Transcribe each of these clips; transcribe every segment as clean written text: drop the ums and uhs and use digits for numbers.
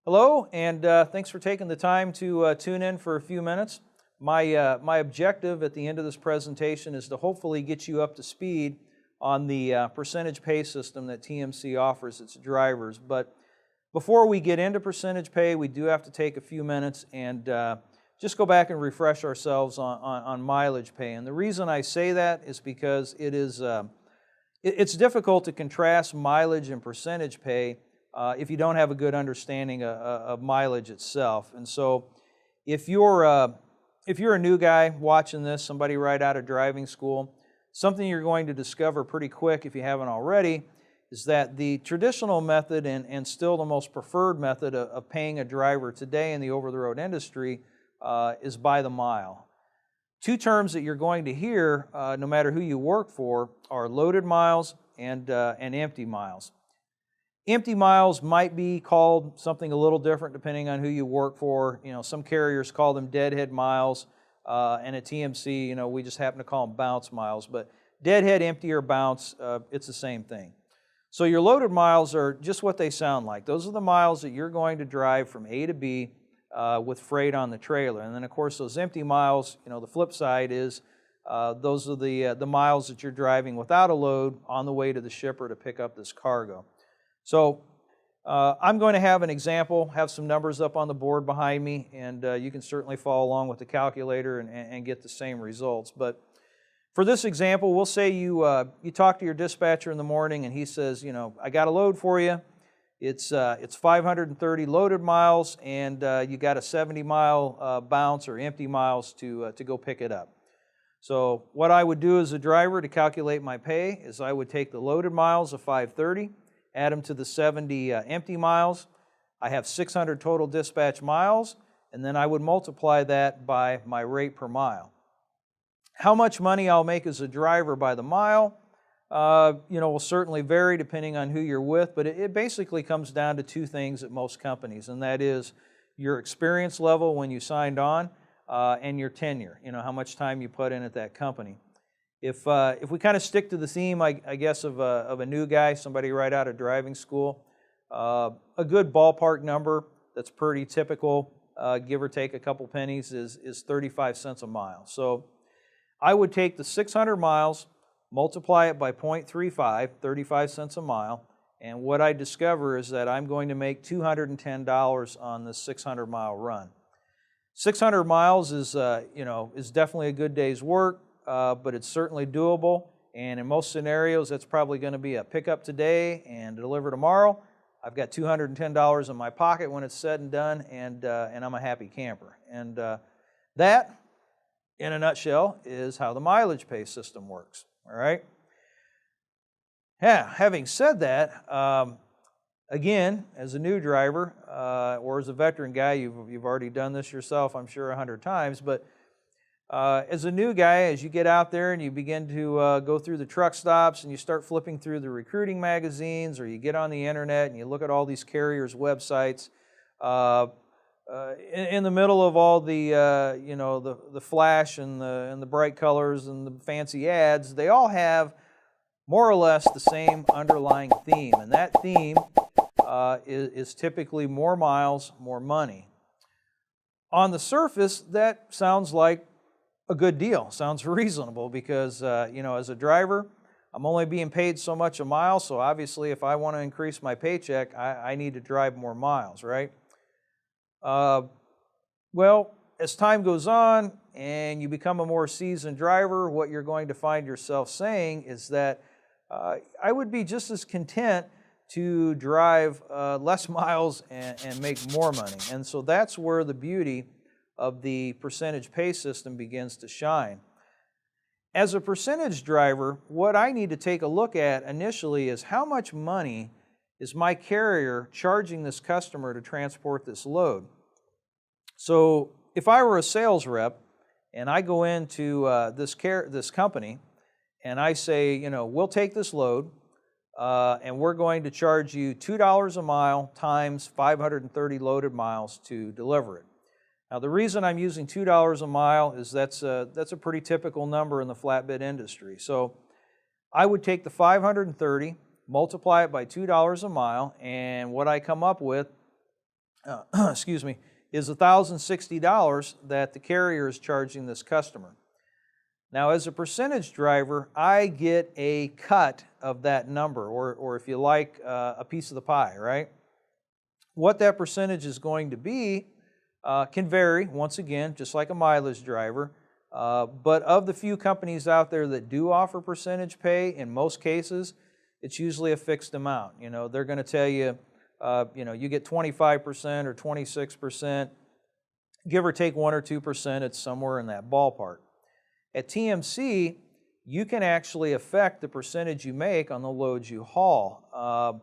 Hello, and thanks for taking the time to tune in for a few minutes. My objective at the end of this presentation is to hopefully get you up to speed on the percentage pay system that TMC offers its drivers. But before we get into percentage pay, we do have to take a few minutes and just go back and refresh ourselves on mileage pay. And the reason I say that is because it's difficult to contrast mileage and percentage pay if you don't have a good understanding of mileage itself. And so if you're a new guy watching this, somebody right out of driving school, something you're going to discover pretty quick if you haven't already is that the traditional method and still the most preferred method of paying a driver today in the over-the-road industry is by the mile. Two terms that you're going to hear no matter who you work for are loaded miles and empty miles. Empty miles might be called something a little different depending on who you work for. You know, some carriers call them deadhead miles, and at TMC, you know, we just happen to call them bounce miles. But deadhead, empty, or bounce, it's the same thing. So your loaded miles are just what they sound like. Those are the miles that you're going to drive from A to B with freight on the trailer. And then, of course, those empty miles, you know, the flip side is those are the miles that you're driving without a load on the way to the shipper to pick up this cargo. So I'm going to have an example, have some numbers up on the board behind me, and you can certainly follow along with the calculator and get the same results. But for this example, we'll say you talk to your dispatcher in the morning and he says, you know, I got a load for you. It's 530 loaded miles, and you got a 70-mile bounce or empty miles to go pick it up. So what I would do as a driver to calculate my pay is I would take the loaded miles of 530, add them to the 70 empty miles. I have 600 total dispatch miles, and then I would multiply that by my rate per mile. How much money I'll make as a driver by the mile, will certainly vary depending on who you're with, but it basically comes down to two things at most companies, and that is your experience level when you signed on and your tenure, you know, how much time you put in at that company. If we kind of stick to the theme, I guess, of a new guy, somebody right out of driving school, a good ballpark number that's pretty typical, give or take a couple pennies, is 35 cents a mile. So I would take the 600 miles, multiply it by 0.35, 35 cents a mile, and what I discover is that I'm going to make $210 on this 600-mile run. 600 miles is definitely a good day's work. But it's certainly doable, and in most scenarios that's probably going to be a pickup today and deliver tomorrow. I've got $210 in my pocket when it's said and done, and I'm a happy camper. And that, in a nutshell, is how the mileage pay system works. All right? Yeah, having said that, again, as a new driver or as a veteran guy, you've already done this yourself, I'm sure, 100 times, but as a new guy, as you get out there and you begin to go through the truck stops and you start flipping through the recruiting magazines, or you get on the internet and you look at all these carriers' websites, in the middle of all the the flash and the bright colors and the fancy ads, they all have more or less the same underlying theme, and that theme is typically more miles, more money. On the surface, that sounds like a good deal. Sounds reasonable because, as a driver, I'm only being paid so much a mile, so obviously if I want to increase my paycheck, I need to drive more miles, right? Well, as time goes on and you become a more seasoned driver, what you're going to find yourself saying is that I would be just as content to drive less miles and make more money. And so that's where the beauty of the percentage pay system begins to shine. As a percentage driver, what I need to take a look at initially is how much money is my carrier charging this customer to transport this load. So if I were a sales rep and I go into this company and I say, we'll take this load and we're going to charge you $2 a mile times 530 loaded miles to deliver it. Now, the reason I'm using $2 a mile is that's a pretty typical number in the flatbed industry. So I would take the 530, multiply it by $2 a mile, and what I come up with excuse me, is $1,060 that the carrier is charging this customer. Now, as a percentage driver, I get a cut of that number, or if you like, a piece of the pie, right? What that percentage is going to be can vary, once again, just like a mileage driver. But of the few companies out there that do offer percentage pay, in most cases, it's usually a fixed amount. You know, they're going to tell you, you get 25% or 26%, give or take 1 or 2%, it's somewhere in that ballpark. At TMC, you can actually affect the percentage you make on the loads you haul.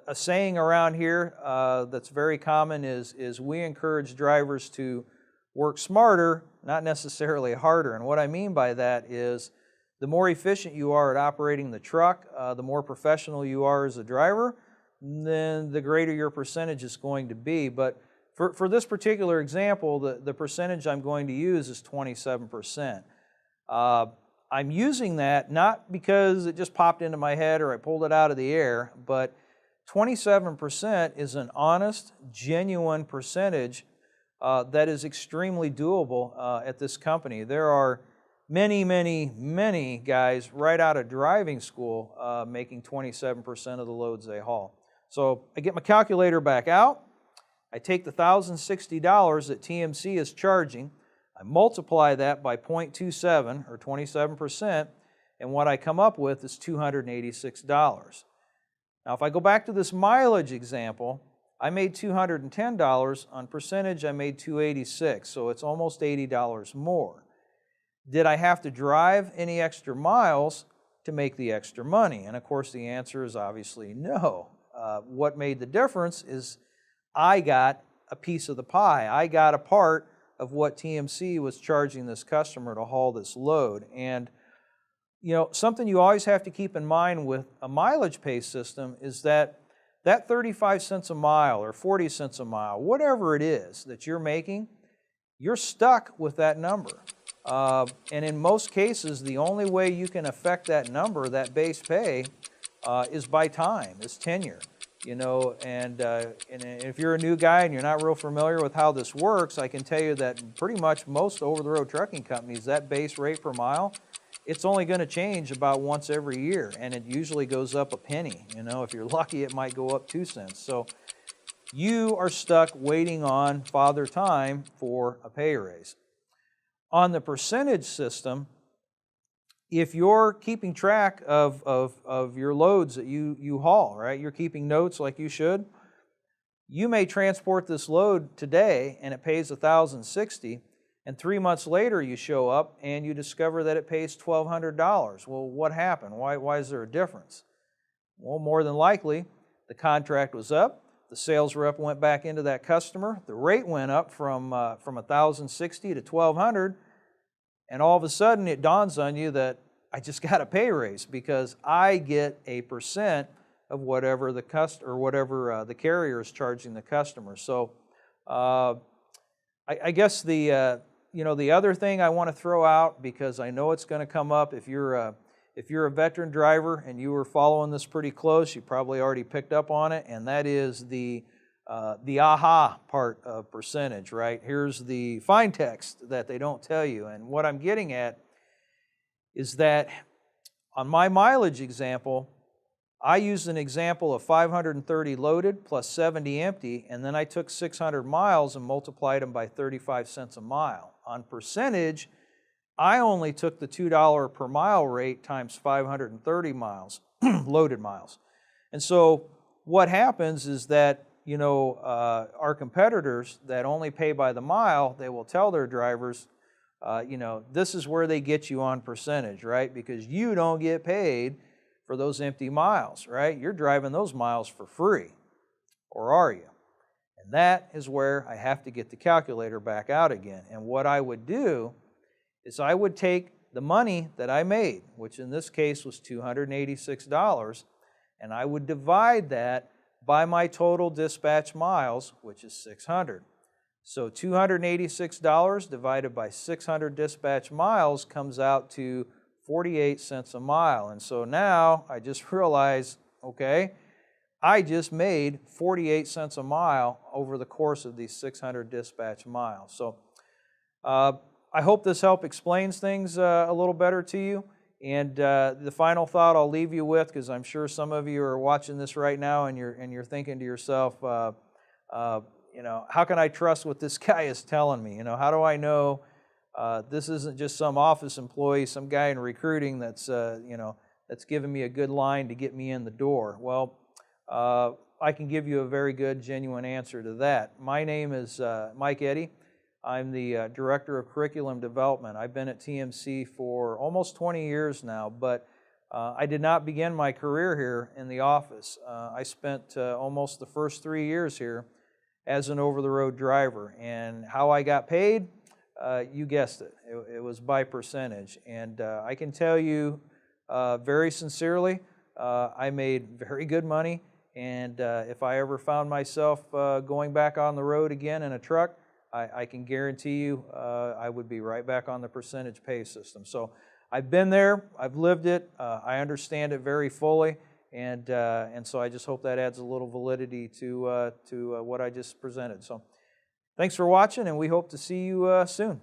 A saying around here that's very common is we encourage drivers to work smarter, not necessarily harder. And what I mean by that is the more efficient you are at operating the truck, the more professional you are as a driver, then the greater your percentage is going to be. But for this particular example, the percentage I'm going to use is 27%. I'm using that not because it just popped into my head or I pulled it out of the air, but 27% is an honest, genuine percentage that is extremely doable at this company. There are many, many, many guys right out of driving school making 27% of the loads they haul. So I get my calculator back out, I take the $1,060 that TMC is charging, I multiply that by 0.27 or 27%, and what I come up with is $286. Now if I go back to this mileage example, I made $210. On percentage, I made $286, so it's almost $80 more. Did I have to drive any extra miles to make the extra money? And of course the answer is obviously no. What made the difference is I got a piece of the pie. I got a part of what TMC was charging this customer to haul this load. And you know, something you always have to keep in mind with a mileage pay system is that 35 cents a mile or 40 cents a mile, whatever it is that you're making, you're stuck with that number. And in most cases, the only way you can affect that number, that base pay, is by time, is tenure. You know, and if you're a new guy and you're not real familiar with how this works, I can tell you that pretty much most over-the-road trucking companies, that base rate per mile, it's only going to change about once every year, and it usually goes up a penny. You know, if you're lucky, it might go up 2 cents. So you are stuck waiting on Father Time for a pay raise. On the percentage system, if you're keeping track of your loads that you haul, right, you're keeping notes like you should, you may transport this load today and it pays $1,060, and 3 months later you show up and you discover that it pays $1,200. Well, what happened? Why is there a difference? Well, more than likely, the contract was up, the sales rep went back into that customer, the rate went up from $1,060 to $1,200, and all of a sudden it dawns on you that I just got a pay raise because I get a percent of whatever the the carrier is charging the customer. So I guess the other thing I want to throw out, because I know it's going to come up if you're a veteran driver and you were following this pretty close, you probably already picked up on it, and that is the aha part of percentage, right? Here's the fine text that they don't tell you. And what I'm getting at is that on my mileage example, I used an example of 530 loaded plus 70 empty, and then I took 600 miles and multiplied them by 35 cents a mile. On percentage, I only took the $2 per mile rate times 530 miles, loaded miles. And so what happens is that our competitors that only pay by the mile, they will tell their drivers, this is where they get you on percentage, right? Because you don't get paid for those empty miles, right? You're driving those miles for free, or are you? And that is where I have to get the calculator back out again. And what I would do is I would take the money that I made, which in this case was $286, and I would divide that by my total dispatch miles, which is 600. So $286 divided by 600 dispatch miles comes out to 48 cents a mile. And so now I just realize, okay, I just made 48 cents a mile over the course of these 600 dispatch miles. So I hope this help explains things a little better to you. And the final thought I'll leave you with, because I'm sure some of you are watching this right now and you're thinking to yourself, you know, how can I trust what this guy is telling me? You know, how do I know this isn't just some office employee, some guy in recruiting that's you know, that's giving me a good line to get me in the door? Well, I can give you a very good, genuine answer to that. My name is Mike Eddy. I'm the Director of Curriculum Development. I've been at TMC for almost 20 years now, but I did not begin my career here in the office. I spent almost the first 3 years here as an over-the-road driver. And how I got paid, you guessed it, it was by percentage. And I can tell you very sincerely, I made very good money. And if I ever found myself going back on the road again in a truck, I can guarantee you I would be right back on the percentage pay system. So I've been there, I've lived it, I understand it very fully, and so I just hope that adds a little validity to what I just presented. So thanks for watching, and we hope to see you soon.